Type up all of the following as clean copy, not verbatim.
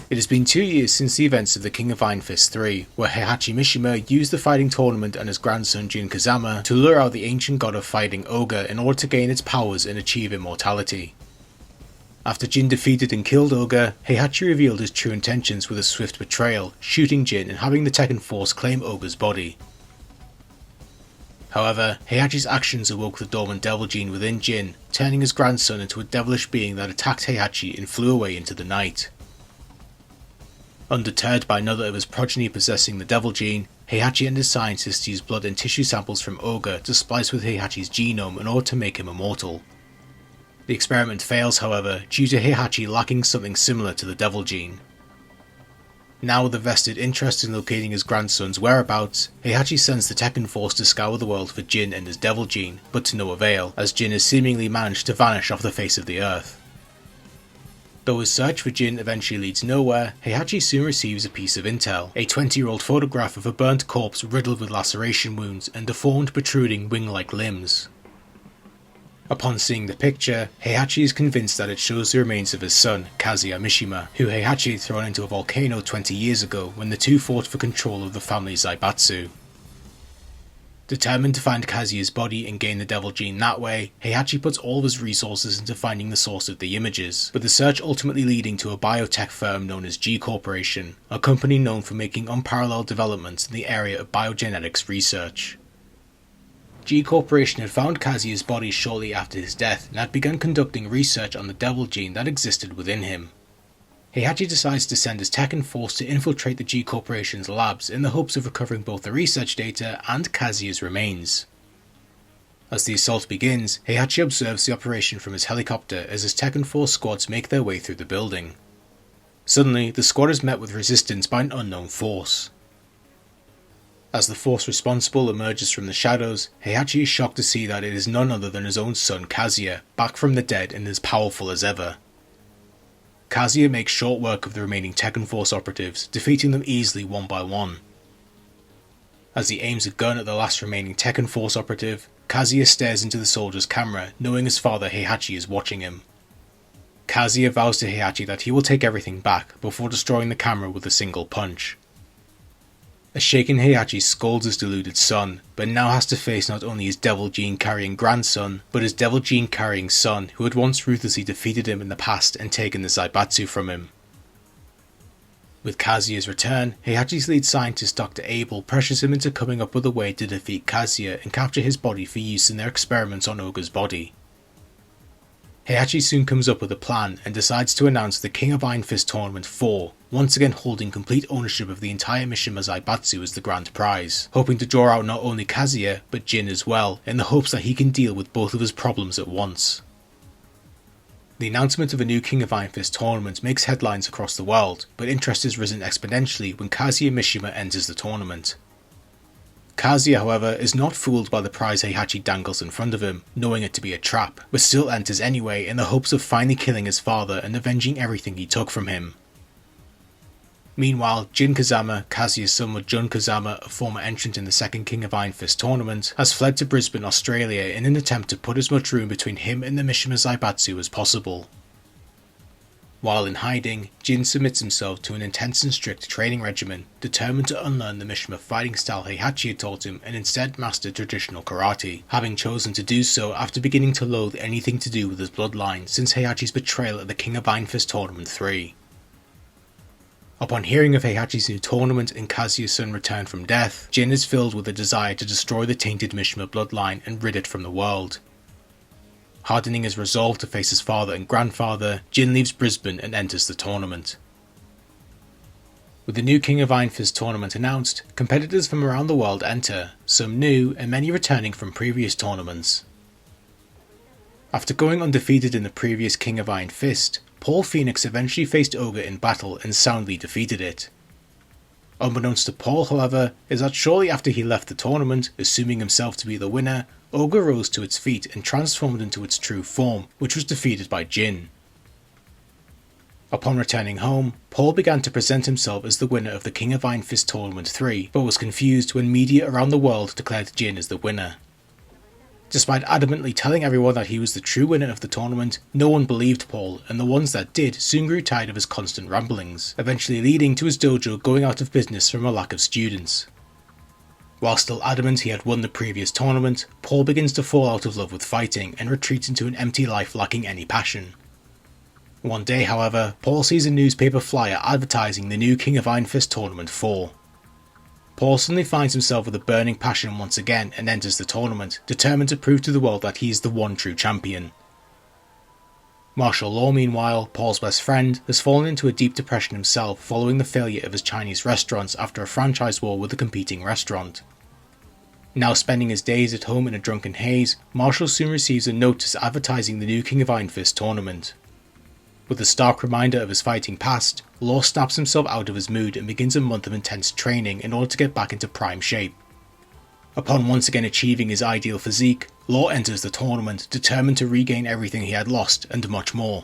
It has been 2 years since the events of the King of Iron Fist 3, where Heihachi Mishima used the fighting tournament and his grandson Jin Kazama to lure out the ancient god of fighting Ogre in order to gain its powers and achieve immortality. After Jin defeated and killed Ogre, Heihachi revealed his true intentions with a swift betrayal, shooting Jin and having the Tekken Force claim Ogre's body. However, Heihachi's actions awoke the dormant devil gene within Jin, turning his grandson into a devilish being that attacked Heihachi and flew away into the night. Undeterred by another of his progeny possessing the devil gene, Heihachi and his scientists used blood and tissue samples from Ogre to splice with Heihachi's genome in order to make him immortal. The experiment fails, however, due to Heihachi lacking something similar to the devil gene. Now with a vested interest in locating his grandson's whereabouts, Heihachi sends the Tekken Force to scour the world for Jin and his devil gene, but to no avail, as Jin has seemingly managed to vanish off the face of the earth. Though his search for Jin eventually leads nowhere, Heihachi soon receives a piece of intel, a 20-year-old photograph of a burnt corpse riddled with laceration wounds and deformed protruding wing-like limbs. Upon seeing the picture, Heihachi is convinced that it shows the remains of his son, Kazuya Mishima, who Heihachi had thrown into a volcano 20 years ago when the two fought for control of the family Zaibatsu. Determined to find Kazuya's body and gain the devil gene that way, Heihachi puts all of his resources into finding the source of the images, with the search ultimately leading to a biotech firm known as G Corporation, a company known for making unparalleled developments in the area of biogenetics research. G Corporation had found Kazuya's body shortly after his death and had begun conducting research on the devil gene that existed within him. Heihachi decides to send his Tekken Force to infiltrate the G Corporation's labs in the hopes of recovering both the research data and Kazuya's remains. As the assault begins, Heihachi observes the operation from his helicopter as his Tekken Force squads make their way through the building. Suddenly, the squad is met with resistance by an unknown force. As the force responsible emerges from the shadows, Heihachi is shocked to see that it is none other than his own son Kazuya, back from the dead and as powerful as ever. Kazuya makes short work of the remaining Tekken Force operatives, defeating them easily one by one. As he aims a gun at the last remaining Tekken Force operative, Kazuya stares into the soldier's camera, knowing his father Heihachi is watching him. Kazuya vows to Heihachi that he will take everything back before destroying the camera with a single punch. A shaken Heihachi scolds his deluded son, but now has to face not only his devil gene carrying grandson, but his devil gene carrying son who had once ruthlessly defeated him in the past and taken the Zaibatsu from him. With Kazuya's return, Heihachi's lead scientist Dr. Abel pressures him into coming up with a way to defeat Kazuya and capture his body for use in their experiments on Ogre's body. Heihachi soon comes up with a plan and decides to announce the King of Iron Fist Tournament 4, once again holding complete ownership of the entire Mishima Zaibatsu as the grand prize, hoping to draw out not only Kazuya, but Jin as well, in the hopes that he can deal with both of his problems at once. The announcement of a new King of Iron Fist tournament makes headlines across the world, but interest has risen exponentially when Kazuya Mishima enters the tournament. Kazuya, however, is not fooled by the prize Heihachi dangles in front of him, knowing it to be a trap, but still enters anyway in the hopes of finally killing his father and avenging everything he took from him. Meanwhile, Jin Kazama, Kazuya's son with Jun Kazama, a former entrant in the second King of Iron Fist tournament, has fled to Brisbane, Australia in an attempt to put as much room between him and the Mishima Zaibatsu as possible. While in hiding, Jin submits himself to an intense and strict training regimen, determined to unlearn the Mishima fighting style Heihachi had taught him and instead master traditional karate, having chosen to do so after beginning to loathe anything to do with his bloodline since Heihachi's betrayal at the King of Iron Fist Tournament 3. Upon hearing of Heihachi's new tournament and Kazuya's son return from death, Jin is filled with a desire to destroy the tainted Mishima bloodline and rid it from the world. Hardening his resolve to face his father and grandfather, Jin leaves Brisbane and enters the tournament. With the new King of Iron Fist tournament announced, competitors from around the world enter, some new and many returning from previous tournaments. After going undefeated in the previous King of Iron Fist, Paul Phoenix eventually faced Ogre in battle and soundly defeated it. Unbeknownst to Paul, however, is that shortly after he left the tournament, assuming himself to be the winner, Ogre rose to its feet and transformed into its true form, which was defeated by Jin. Upon returning home, Paul began to present himself as the winner of the King of Iron Fist Tournament 3, but was confused when media around the world declared Jin as the winner. Despite adamantly telling everyone that he was the true winner of the tournament, no one believed Paul, and the ones that did soon grew tired of his constant ramblings, eventually leading to his dojo going out of business from a lack of students. While still adamant he had won the previous tournament, Paul begins to fall out of love with fighting and retreats into an empty life lacking any passion. One day, however, Paul sees a newspaper flyer advertising the new King of Iron Fist Tournament 4. Paul suddenly finds himself with a burning passion once again and enters the tournament, determined to prove to the world that he is the one true champion. Martial law, meanwhile, Paul's best friend, has fallen into a deep depression himself following the failure of his Chinese restaurants after a franchise war with a competing restaurant. Now spending his days at home in a drunken haze, Marshall soon receives a notice advertising the new King of Iron Fist tournament. With a stark reminder of his fighting past, Law snaps himself out of his mood and begins a month of intense training in order to get back into prime shape. Upon once again achieving his ideal physique, Law enters the tournament, determined to regain everything he had lost and much more.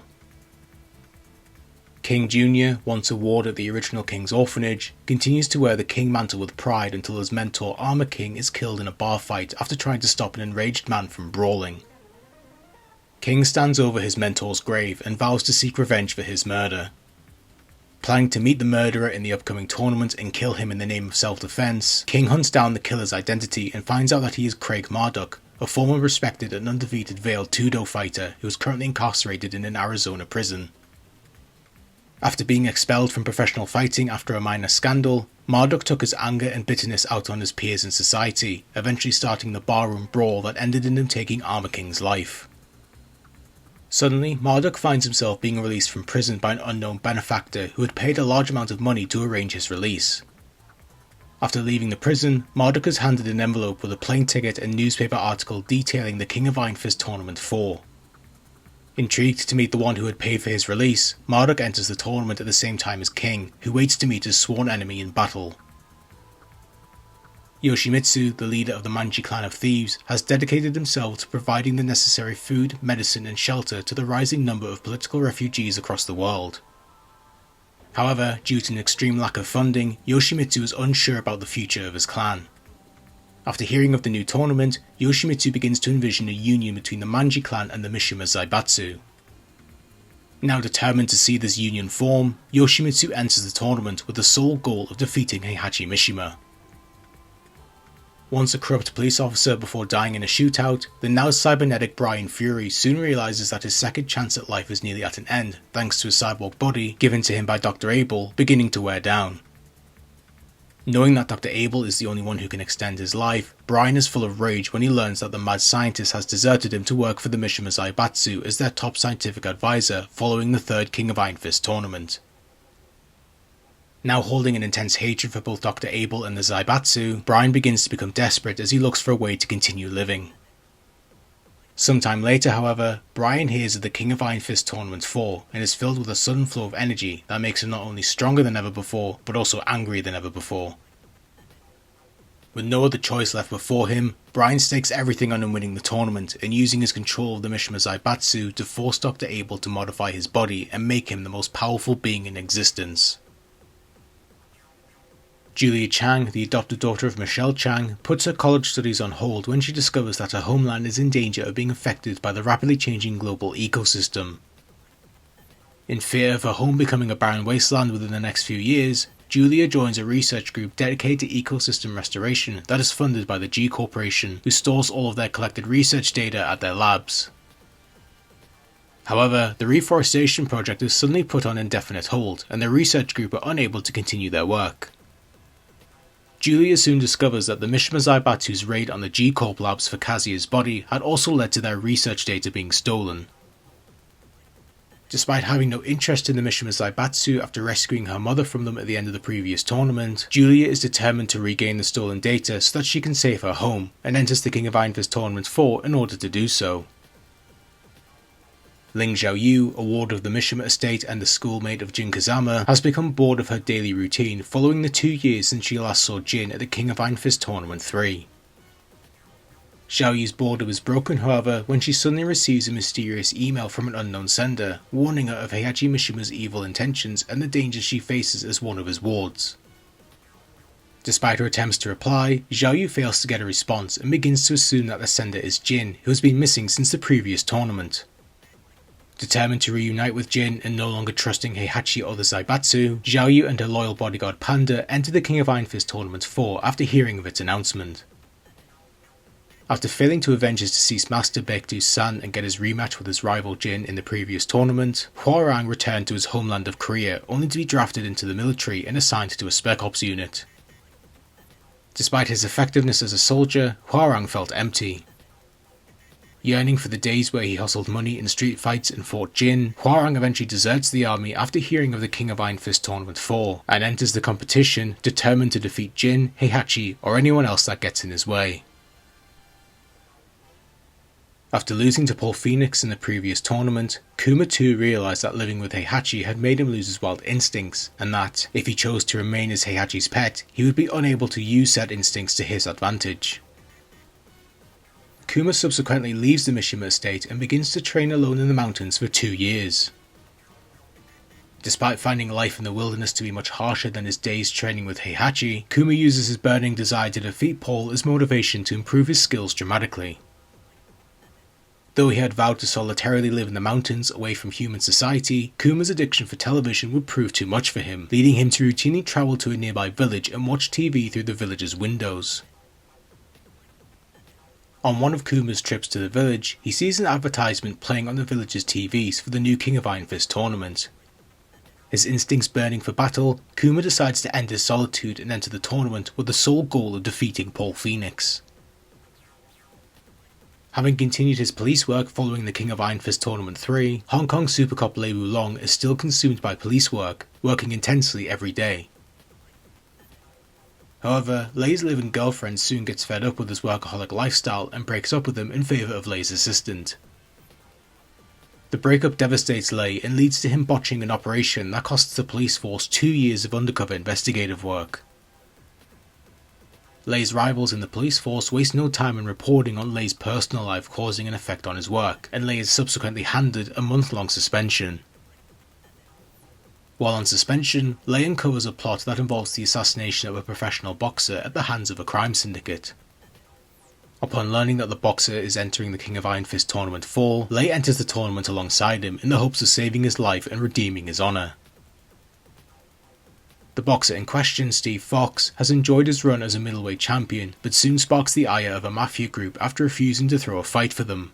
King Jr., once a ward at the original King's orphanage, continues to wear the King mantle with pride until his mentor Armor King is killed in a bar fight after trying to stop an enraged man from brawling. King stands over his mentor's grave and vows to seek revenge for his murder. Planning to meet the murderer in the upcoming tournament and kill him in the name of self-defense, King hunts down the killer's identity and finds out that he is Craig Marduk, a former respected and undefeated veiled Tudo fighter who is currently incarcerated in an Arizona prison. After being expelled from professional fighting after a minor scandal, Marduk took his anger and bitterness out on his peers in society, eventually starting the barroom brawl that ended in him taking Armor King's life. Suddenly, Marduk finds himself being released from prison by an unknown benefactor who had paid a large amount of money to arrange his release. After leaving the prison, Marduk is handed an envelope with a plane ticket and newspaper article detailing the King of Iron Fist Tournament 4. Intrigued to meet the one who had paid for his release, Marduk enters the tournament at the same time as King, who waits to meet his sworn enemy in battle. Yoshimitsu, the leader of the Manji clan of thieves, has dedicated himself to providing the necessary food, medicine and shelter to the rising number of political refugees across the world. However, due to an extreme lack of funding, Yoshimitsu is unsure about the future of his clan. After hearing of the new tournament, Yoshimitsu begins to envision a union between the Manji clan and the Mishima Zaibatsu. Now determined to see this union form, Yoshimitsu enters the tournament with the sole goal of defeating Heihachi Mishima. Once a corrupt police officer before dying in a shootout, the now cybernetic Brian Fury soon realises that his second chance at life is nearly at an end, thanks to his cyborg body, given to him by Dr. Abel, beginning to wear down. Knowing that Dr. Abel is the only one who can extend his life, Brian is full of rage when he learns that the mad scientist has deserted him to work for the Mishima Zaibatsu as their top scientific advisor following the third King of Iron Fist tournament. Now holding an intense hatred for both Dr. Abel and the Zaibatsu, Brian begins to become desperate as he looks for a way to continue living. Sometime later, however, Brian hears of the King of Iron Fist Tournament 4 and is filled with a sudden flow of energy that makes him not only stronger than ever before, but also angrier than ever before. With no other choice left before him, Brian stakes everything on him winning the tournament and using his control of the Mishima Zaibatsu to force Dr. Abel to modify his body and make him the most powerful being in existence. Julia Chang, the adopted daughter of Michelle Chang, puts her college studies on hold when she discovers that her homeland is in danger of being affected by the rapidly changing global ecosystem. In fear of her home becoming a barren wasteland within the next few years, Julia joins a research group dedicated to ecosystem restoration that is funded by the G Corporation, who stores all of their collected research data at their labs. However, the reforestation project is suddenly put on indefinite hold, and the research group are unable to continue their work. Julia soon discovers that the Mishima Zaibatsu's raid on the G-Corp labs for Kazuya's body had also led to their research data being stolen. Despite having no interest in the Mishima Zaibatsu after rescuing her mother from them at the end of the previous tournament, Julia is determined to regain the stolen data so that she can save her home, and enters the King of Iron Fist Tournament 4 in order to do so. Ling Xiaoyu, a ward of the Mishima estate and a schoolmate of Jin Kazama, has become bored of her daily routine following the 2 years since she last saw Jin at the King of Iron Fist Tournament 3. Xiaoyu's boredom is broken, however, when she suddenly receives a mysterious email from an unknown sender, warning her of Heihachi Mishima's evil intentions and the dangers she faces as one of his wards. Despite her attempts to reply, Xiaoyu fails to get a response and begins to assume that the sender is Jin, who has been missing since the previous tournament. Determined to reunite with Jin and no longer trusting Heihachi or the Zaibatsu, Xiaoyu and her loyal bodyguard Panda enter the King of Iron Fist Tournament 4 after hearing of its announcement. After failing to avenge his deceased master Baekdu-san and get his rematch with his rival Jin in the previous tournament, Hwoarang returned to his homeland of Korea only to be drafted into the military and assigned to a Spec Ops unit. Despite his effectiveness as a soldier, Hwoarang felt empty. Yearning for the days where he hustled money in street fights and fought Jin, Hwoarang eventually deserts the army after hearing of the King of Iron Fist Tournament 4 and enters the competition determined to defeat Jin, Heihachi, or anyone else that gets in his way. After losing to Paul Phoenix in the previous tournament, Kuma too realised that living with Heihachi had made him lose his wild instincts, and that, if he chose to remain as Heihachi's pet, he would be unable to use said instincts to his advantage. Kuma subsequently leaves the Mishima estate and begins to train alone in the mountains for 2 years. Despite finding life in the wilderness to be much harsher than his days training with Heihachi, Kuma uses his burning desire to defeat Paul as motivation to improve his skills dramatically. Though he had vowed to solitarily live in the mountains away from human society, Kuma's addiction for television would prove too much for him, leading him to routinely travel to a nearby village and watch TV through the village's windows. On one of Kuma's trips to the village, he sees an advertisement playing on the village's TVs for the new King of Iron Fist tournament. His instincts burning for battle, Kuma decides to end his solitude and enter the tournament with the sole goal of defeating Paul Phoenix. Having continued his police work following the King of Iron Fist Tournament 3, Hong Kong super cop Lei Wulong is still consumed by police work, working intensely every day. However, Lei's live-in girlfriend soon gets fed up with his workaholic lifestyle and breaks up with him in favour of Lei's assistant. The breakup devastates Lei and leads to him botching an operation that costs the police force 2 years of undercover investigative work. Lei's rivals in the police force waste no time in reporting on Lei's personal life causing an effect on his work, and Lei is subsequently handed a month-long suspension. While on suspension, Lei uncovers a plot that involves the assassination of a professional boxer at the hands of a crime syndicate. Upon learning that the boxer is entering the King of Iron Fist Tournament 4, Lei enters the tournament alongside him in the hopes of saving his life and redeeming his honour. The boxer in question, Steve Fox, has enjoyed his run as a middleweight champion, but soon sparks the ire of a mafia group after refusing to throw a fight for them.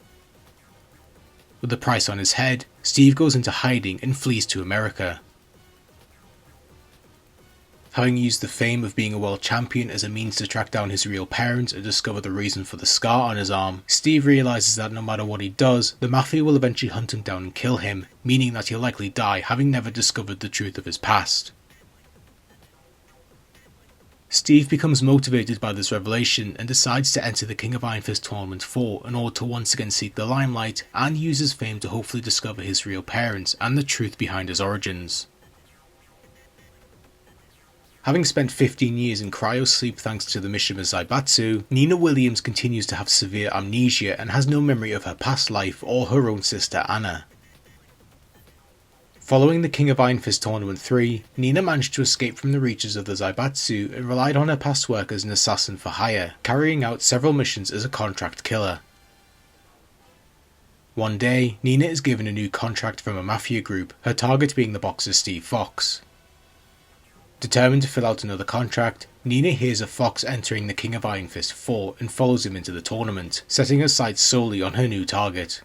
With the price on his head, Steve goes into hiding and flees to America. Having used the fame of being a world champion as a means to track down his real parents and discover the reason for the scar on his arm, Steve realises that no matter what he does, the mafia will eventually hunt him down and kill him, meaning that he'll likely die having never discovered the truth of his past. Steve becomes motivated by this revelation and decides to enter the King of Iron Fist Tournament 4 in order to once again seek the limelight and use his fame to hopefully discover his real parents and the truth behind his origins. Having spent 15 years in cryo-sleep thanks to the Mishima Zaibatsu, Nina Williams continues to have severe amnesia and has no memory of her past life or her own sister Anna. Following the King of Iron Fist Tournament 3, Nina managed to escape from the reaches of the Zaibatsu and relied on her past work as an assassin for hire, carrying out several missions as a contract killer. One day, Nina is given a new contract from a mafia group, her target being the boxer Steve Fox. Determined to fill out another contract, Nina hears of Fox entering the King of Iron Fist 4 and follows him into the tournament, setting her sights solely on her new target.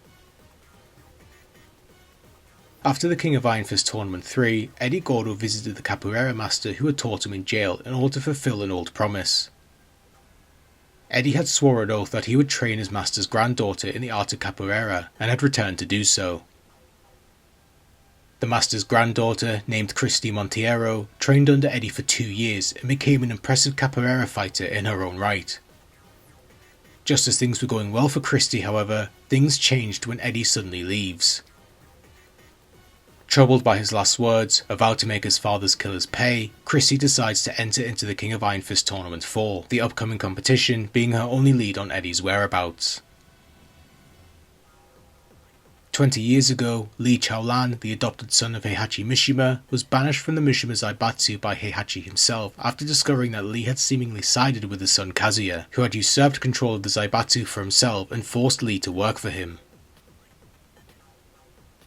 After the King of Iron Fist Tournament 3, Eddie Gordo visited the capoeira master who had taught him in jail in order to fulfill an old promise. Eddie had swore an oath that he would train his master's granddaughter in the art of capoeira and had returned to do so. The master's granddaughter, named Christy Monteiro, trained under Eddie for 2 years and became an impressive capoeira fighter in her own right. Just as things were going well for Christy, however, things changed when Eddie suddenly leaves. Troubled by his last words, about to make his father's killers pay, Chrissy decides to enter into the King of Iron Fist Tournament 4, the upcoming competition being her only lead on Eddie's whereabouts. 20 years ago, Lee Chaolan, the adopted son of Heihachi Mishima, was banished from the Mishima Zaibatsu by Heihachi himself after discovering that Lee had seemingly sided with his son Kazuya, who had usurped control of the Zaibatsu for himself and forced Lee to work for him.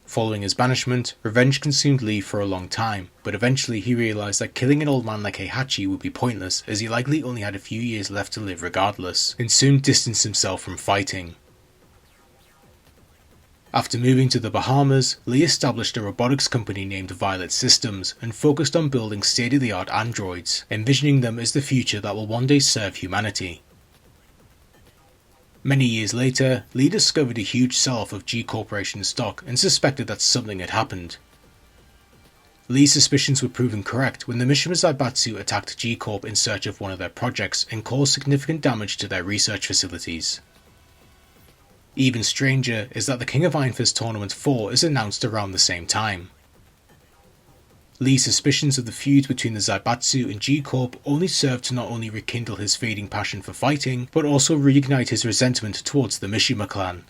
Following his banishment, revenge consumed Lee for a long time, but eventually he realised that killing an old man like Heihachi would be pointless as he likely only had a few years left to live regardless, and soon distanced himself from fighting. After moving to the Bahamas, Lee established a robotics company named Violet Systems and focused on building state-of-the-art androids, envisioning them as the future that will one day serve humanity. Many years later, Lee discovered a huge sell-off of G Corporation stock and suspected that something had happened. Lee's suspicions were proven correct when the Mishima Zaibatsu attacked G Corp in search of one of their projects and caused significant damage to their research facilities. Even stranger is that the King of Iron Fist Tournament 4 is announced around the same time. Lee's suspicions of the feud between the Zaibatsu and G Corp only served to not only rekindle his fading passion for fighting, but also reignite his resentment towards the Mishima clan.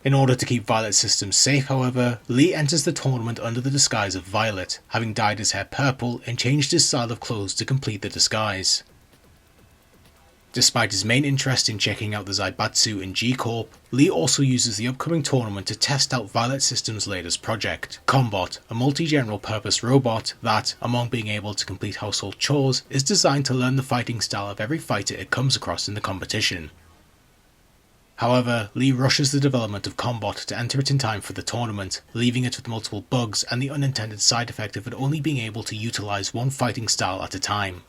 In order to keep Violet Systems safe, however, Lee enters the tournament under the disguise of Violet, having dyed his hair purple and changed his style of clothes to complete the disguise. Despite his main interest in checking out the Zaibatsu and G Corp, Lee also uses the upcoming tournament to test out Violet Systems' latest project, Combot, a multi-general purpose robot that, among being able to complete household chores, is designed to learn the fighting style of every fighter it comes across in the competition. However, Lee rushes the development of Combot to enter it in time for the tournament, leaving it with multiple bugs and the unintended side effect of it only being able to utilise one fighting style at a time.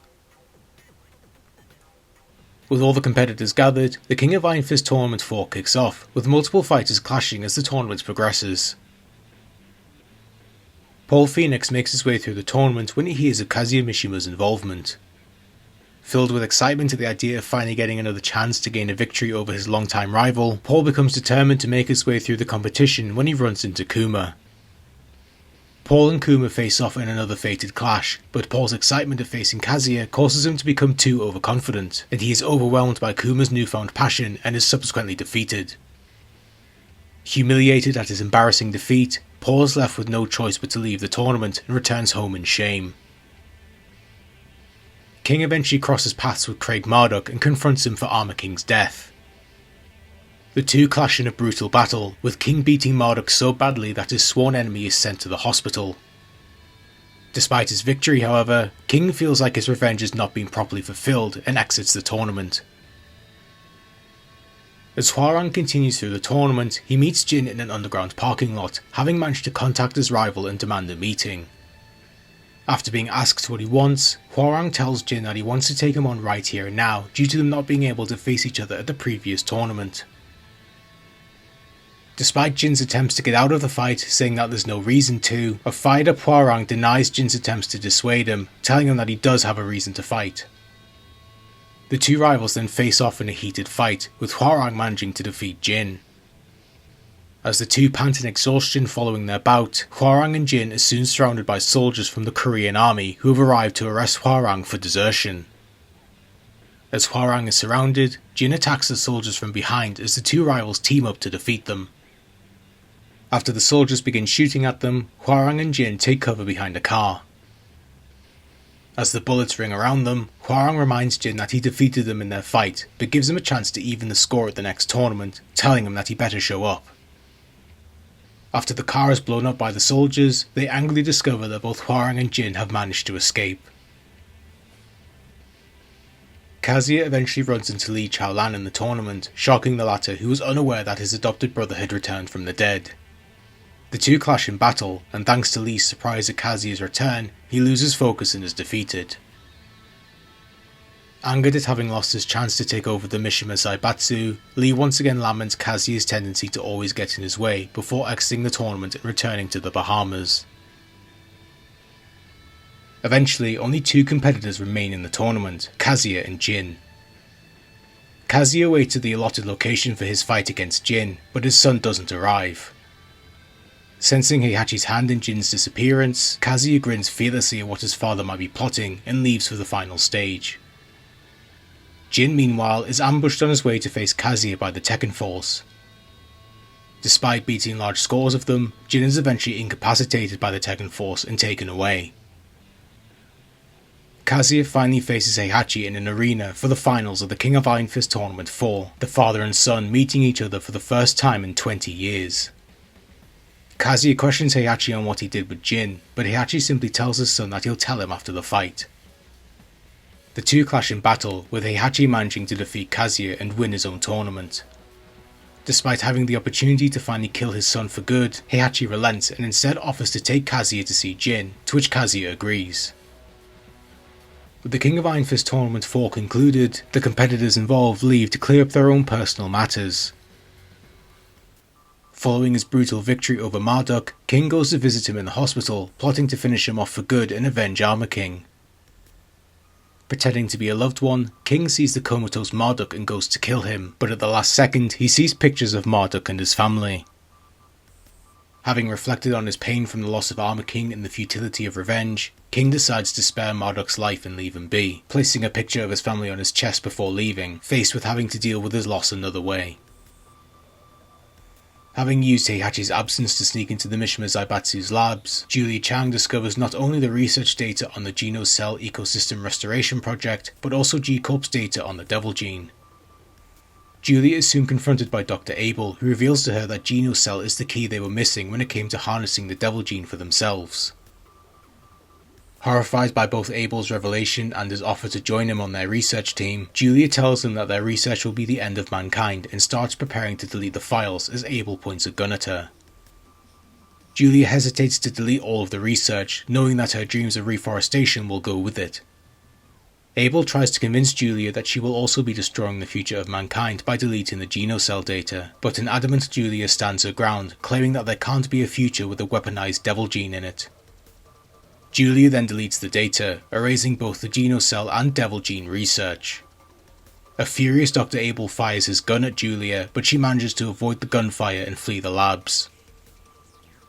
With all the competitors gathered, the King of Iron Fist Tournament 4 kicks off, with multiple fighters clashing as the tournament progresses. Paul Phoenix makes his way through the tournament when he hears of Kazuya Mishima's involvement. Filled with excitement at the idea of finally getting another chance to gain a victory over his longtime rival, Paul becomes determined to make his way through the competition when he runs into Kuma. Paul and Kuma face off in another fated clash, but Paul's excitement of facing Kazuya causes him to become too overconfident, and he is overwhelmed by Kuma's newfound passion and is subsequently defeated. Humiliated at his embarrassing defeat, Paul is left with no choice but to leave the tournament and returns home in shame. King eventually crosses paths with Craig Marduk and confronts him for Armor King's death. The two clash in a brutal battle, with King beating Marduk so badly that his sworn enemy is sent to the hospital. Despite his victory, however, King feels like his revenge has not been properly fulfilled and exits the tournament. As Hwoarang continues through the tournament, he meets Jin in an underground parking lot, having managed to contact his rival and demand a meeting. After being asked what he wants, Hwoarang tells Jin that he wants to take him on right here and now due to them not being able to face each other at the previous tournament. Despite Jin's attempts to get out of the fight, saying that there's no reason to, a fired up Hwoarang denies Jin's attempts to dissuade him, telling him that he does have a reason to fight. The two rivals then face off in a heated fight, with Hwoarang managing to defeat Jin. As the two pant in exhaustion following their bout, Hwoarang and Jin are soon surrounded by soldiers from the Korean army who have arrived to arrest Hwoarang for desertion. As Hwoarang is surrounded, Jin attacks the soldiers from behind as the two rivals team up to defeat them. After the soldiers begin shooting at them, Hwoarang and Jin take cover behind a car. As the bullets ring around them, Hwoarang reminds Jin that he defeated them in their fight, but gives him a chance to even the score at the next tournament, telling him that he better show up. After the car is blown up by the soldiers, they angrily discover that both Hwoarang and Jin have managed to escape. Kazuya eventually runs into Lee Chaolan in the tournament, shocking the latter who was unaware that his adopted brother had returned from the dead. The two clash in battle, and thanks to Lee's surprise at Kazuya's return, he loses focus and is defeated. Angered at having lost his chance to take over the Mishima Zaibatsu, Lee once again laments Kazuya's tendency to always get in his way before exiting the tournament and returning to the Bahamas. Eventually, only two competitors remain in the tournament, Kazuya and Jin. Kazuya waits at the allotted location for his fight against Jin, but his son doesn't arrive. Sensing Heihachi's hand in Jin's disappearance, Kazuya grins fearlessly at what his father might be plotting and leaves for the final stage. Jin, meanwhile, is ambushed on his way to face Kazuya by the Tekken force. Despite beating large scores of them, Jin is eventually incapacitated by the Tekken force and taken away. Kazuya finally faces Heihachi in an arena for the finals of the King of Iron Fist Tournament 4, the father and son meeting each other for the first time in 20 years. Kazuya questions Heihachi on what he did with Jin, but Heihachi simply tells his son that he'll tell him after the fight. The two clash in battle, with Heihachi managing to defeat Kazuya and win his own tournament. Despite having the opportunity to finally kill his son for good, Heihachi relents and instead offers to take Kazuya to see Jin, to which Kazuya agrees. With the King of Iron Fist Tournament 4 concluded, the competitors involved leave to clear up their own personal matters. Following his brutal victory over Marduk, King goes to visit him in the hospital, plotting to finish him off for good and avenge Armor King. Pretending to be a loved one, King sees the comatose Marduk and goes to kill him, but at the last second he sees pictures of Marduk and his family. Having reflected on his pain from the loss of Armor King and the futility of revenge, King decides to spare Marduk's life and leave him be, placing a picture of his family on his chest before leaving, faced with having to deal with his loss another way. Having used Heihachi's absence to sneak into the Mishima Zaibatsu's labs, Julia Chang discovers not only the research data on the Genocell Ecosystem Restoration Project, but also G-Corp's data on the Devil Gene. Julia is soon confronted by Dr. Abel, who reveals to her that Genocell is the key they were missing when it came to harnessing the Devil Gene for themselves. Horrified by both Abel's revelation and his offer to join him on their research team, Julia tells them that their research will be the end of mankind and starts preparing to delete the files as Abel points a gun at her. Julia hesitates to delete all of the research, knowing that her dreams of reforestation will go with it. Abel tries to convince Julia that she will also be destroying the future of mankind by deleting the Genocell data, but an adamant Julia stands her ground, claiming that there can't be a future with a weaponized Devil Gene in it. Julia then deletes the data, erasing both the Genocell and Devil Gene research. A furious Dr. Abel fires his gun at Julia, but she manages to avoid the gunfire and flee the labs.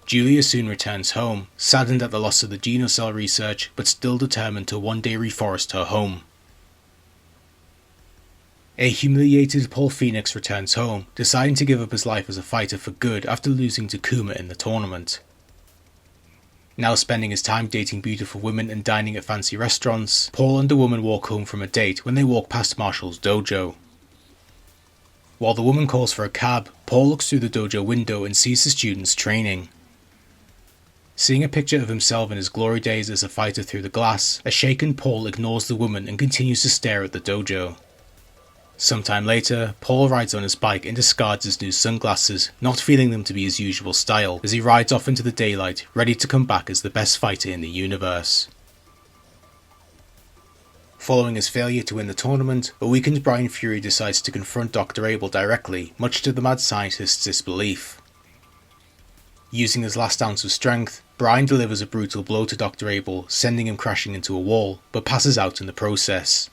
Julia soon returns home, saddened at the loss of the Genocell research, but still determined to one day reforest her home. A humiliated Paul Phoenix returns home, deciding to give up his life as a fighter for good after losing to Kuma in the tournament. Now spending his time dating beautiful women and dining at fancy restaurants, Paul and the woman walk home from a date when they walk past Marshall's dojo. While the woman calls for a cab, Paul looks through the dojo window and sees the students training. Seeing a picture of himself in his glory days as a fighter through the glass, a shaken Paul ignores the woman and continues to stare at the dojo. Sometime later, Paul rides on his bike and discards his new sunglasses, not feeling them to be his usual style, as he rides off into the daylight, ready to come back as the best fighter in the universe. Following his failure to win the tournament, a weakened Brian Fury decides to confront Dr. Abel directly, much to the mad scientist's disbelief. Using his last ounce of strength, Brian delivers a brutal blow to Dr. Abel, sending him crashing into a wall, but passes out in the process.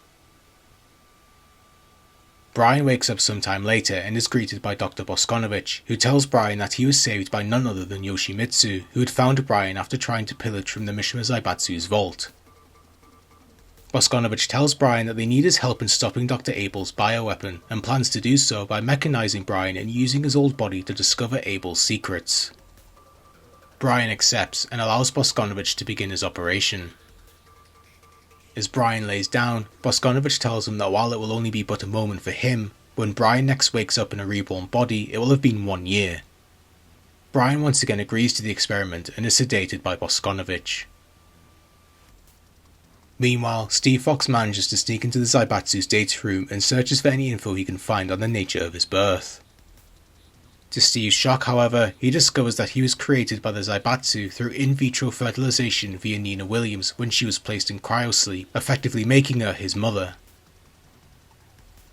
Brian wakes up sometime later and is greeted by Dr. Boskonovich, who tells Brian that he was saved by none other than Yoshimitsu, who had found Brian after trying to pillage from the Mishima Zaibatsu's vault. Boskonovich tells Brian that they need his help in stopping Dr. Abel's bioweapon, and plans to do so by mechanizing Brian and using his old body to discover Abel's secrets. Brian accepts and allows Boskonovich to begin his operation. As Brian lays down, Boskonovich tells him that while it will only be but a moment for him, when Brian next wakes up in a reborn body, it will have been 1 year. Brian once again agrees to the experiment and is sedated by Boskonovich. Meanwhile, Steve Fox manages to sneak into the Zaibatsu's data room and searches for any info he can find on the nature of his birth. To Steve's shock, however, he discovers that he was created by the Zaibatsu through in vitro fertilization via Nina Williams when she was placed in cryosleep, effectively making her his mother.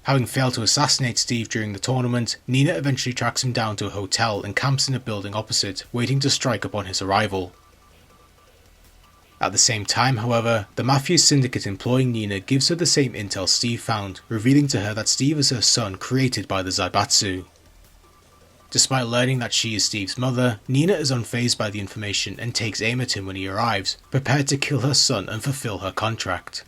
Having failed to assassinate Steve during the tournament, Nina eventually tracks him down to a hotel and camps in a building opposite, waiting to strike upon his arrival. At the same time, however, the Mafia syndicate employing Nina gives her the same intel Steve found, revealing to her that Steve is her son created by the Zaibatsu. Despite learning that she is Steve's mother, Nina is unfazed by the information and takes aim at him when he arrives, prepared to kill her son and fulfill her contract.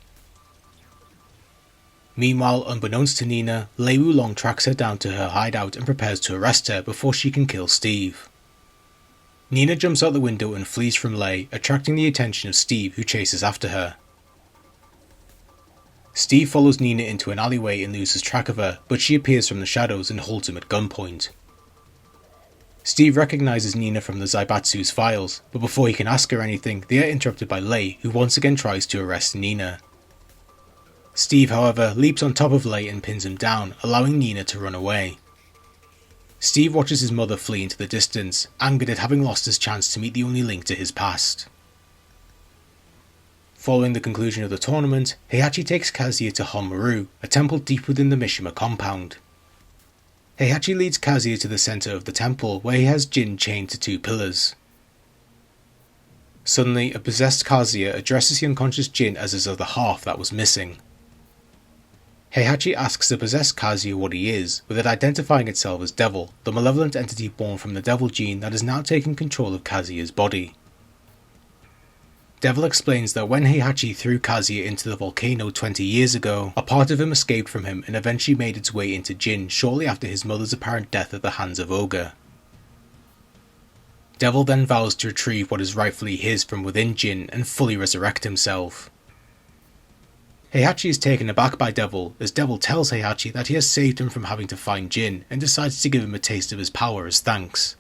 Meanwhile, unbeknownst to Nina, Wulong tracks her down to her hideout and prepares to arrest her before she can kill Steve. Nina jumps out the window and flees from Lei, attracting the attention of Steve, who chases after her. Steve follows Nina into an alleyway and loses track of her, but she appears from the shadows and holds him at gunpoint. Steve recognizes Nina from the Zaibatsu's files, but before he can ask her anything, they are interrupted by Lei, who once again tries to arrest Nina. Steve, however, leaps on top of Lei and pins him down, allowing Nina to run away. Steve watches his mother flee into the distance, angered at having lost his chance to meet the only link to his past. Following the conclusion of the tournament, Heihachi takes Kazuya to Honmaru, a temple deep within the Mishima compound. Heihachi leads Kazuya to the centre of the temple, where he has Jin chained to 2 pillars. Suddenly, a possessed Kazuya addresses the unconscious Jin as his other half that was missing. Heihachi asks the possessed Kazuya what he is, with it identifying itself as Devil, the malevolent entity born from the Devil gene that has now taken control of Kazuya's body. Devil explains that when Heihachi threw Kazuya into the volcano 20 years ago, a part of him escaped from him and eventually made its way into Jin shortly after his mother's apparent death at the hands of Ogre. Devil then vows to retrieve what is rightfully his from within Jin and fully resurrect himself. Heihachi is taken aback by Devil, as Devil tells Heihachi that he has saved him from having to find Jin and decides to give him a taste of his power as thanks.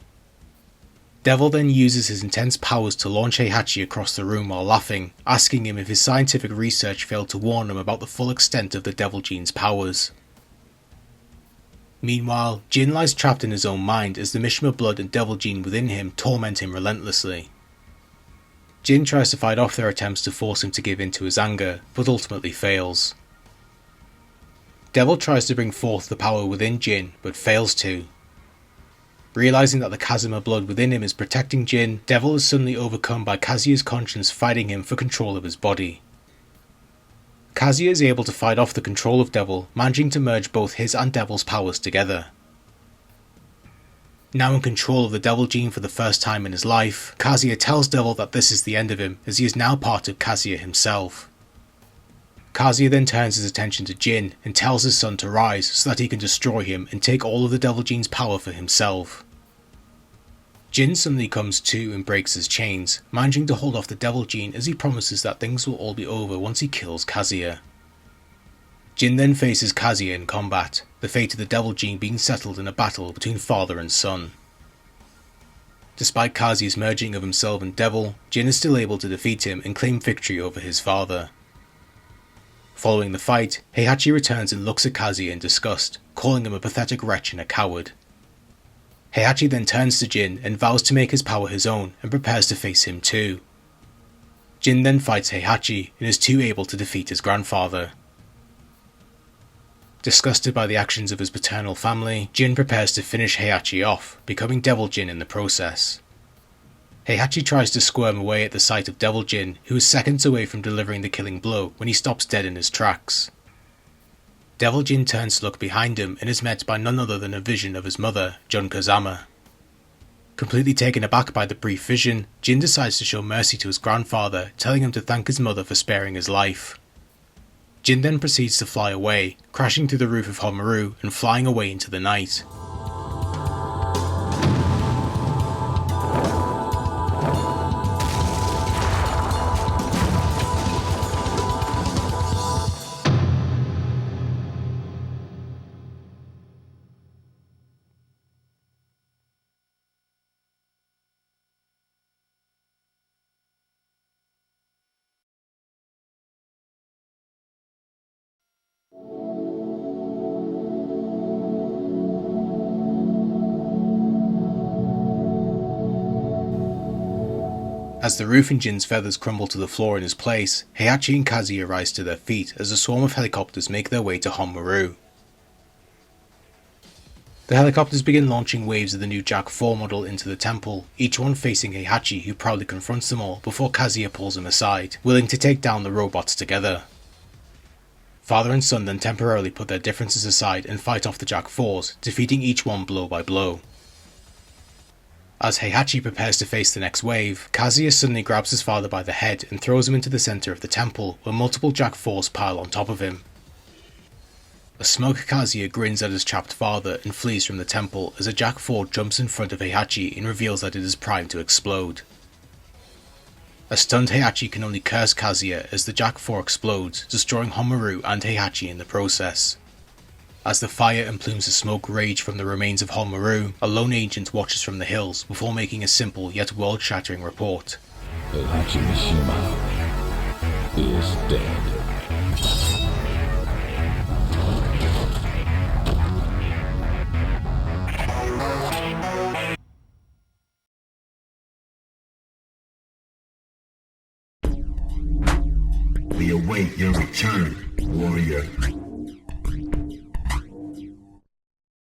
Devil then uses his intense powers to launch Heihachi across the room while laughing, asking him if his scientific research failed to warn him about the full extent of the Devil gene's powers. Meanwhile, Jin lies trapped in his own mind as the Mishima blood and Devil gene within him torment him relentlessly. Jin tries to fight off their attempts to force him to give in to his anger, but ultimately fails. Devil tries to bring forth the power within Jin, but fails to. Realizing that the Kazama blood within him is protecting Jin, Devil is suddenly overcome by Kazuya's conscience fighting him for control of his body. Kazuya is able to fight off the control of Devil, managing to merge both his and Devil's powers together. Now in control of the Devil gene for the first time in his life, Kazuya tells Devil that this is the end of him, as he is now part of Kazuya himself. Kazuya then turns his attention to Jin and tells his son to rise so that he can destroy him and take all of the Devil gene's power for himself. Jin suddenly comes to and breaks his chains, managing to hold off the Devil gene as he promises that things will all be over once he kills Kazuya. Jin then faces Kazuya in combat, the fate of the Devil gene being settled in a battle between father and son. Despite Kazuya's merging of himself and Devil, Jin is still able to defeat him and claim victory over his father. Following the fight, Heihachi returns and looks at Kazuya in disgust, calling him a pathetic wretch and a coward. Heihachi then turns to Jin and vows to make his power his own and prepares to face him too. Jin then fights Heihachi and is too able to defeat his grandfather. Disgusted by the actions of his paternal family, Jin prepares to finish Heihachi off, becoming Devil Jin in the process. Heihachi tries to squirm away at the sight of Devil Jin, who is seconds away from delivering the killing blow when he stops dead in his tracks. Devil Jin turns to look behind him and is met by none other than a vision of his mother, Jin Kazama. Completely taken aback by the brief vision, Jin decides to show mercy to his grandfather, telling him to thank his mother for sparing his life. Jin then proceeds to fly away, crashing through the roof of Honmaru and flying away into the night. As the roof and Jin's feathers crumble to the floor in his place, Heihachi and Kazuya rise to their feet as a swarm of helicopters make their way to Honmaru. The helicopters begin launching waves of the new Jack 4 model into the temple, each one facing Heihachi, who proudly confronts them all before Kazuya pulls him aside, willing to take down the robots together. Father and son then temporarily put their differences aside and fight off the Jack 4s, defeating each one blow by blow. As Heihachi prepares to face the next wave, Kazuya suddenly grabs his father by the head and throws him into the centre of the temple, where multiple Jack 4s pile on top of him. A smug Kazuya grins at his trapped father and flees from the temple as a Jack 4 jumps in front of Heihachi and reveals that it is primed to explode. A stunned Heihachi can only curse Kazuya as the Jack 4 explodes, destroying Honmaru and Heihachi in the process. As the fire and plumes of smoke rage from the remains of Honmaru, a lone agent watches from the hills before making a simple yet world-shattering report. Heihachi Mishima is dead. We await your return, warrior.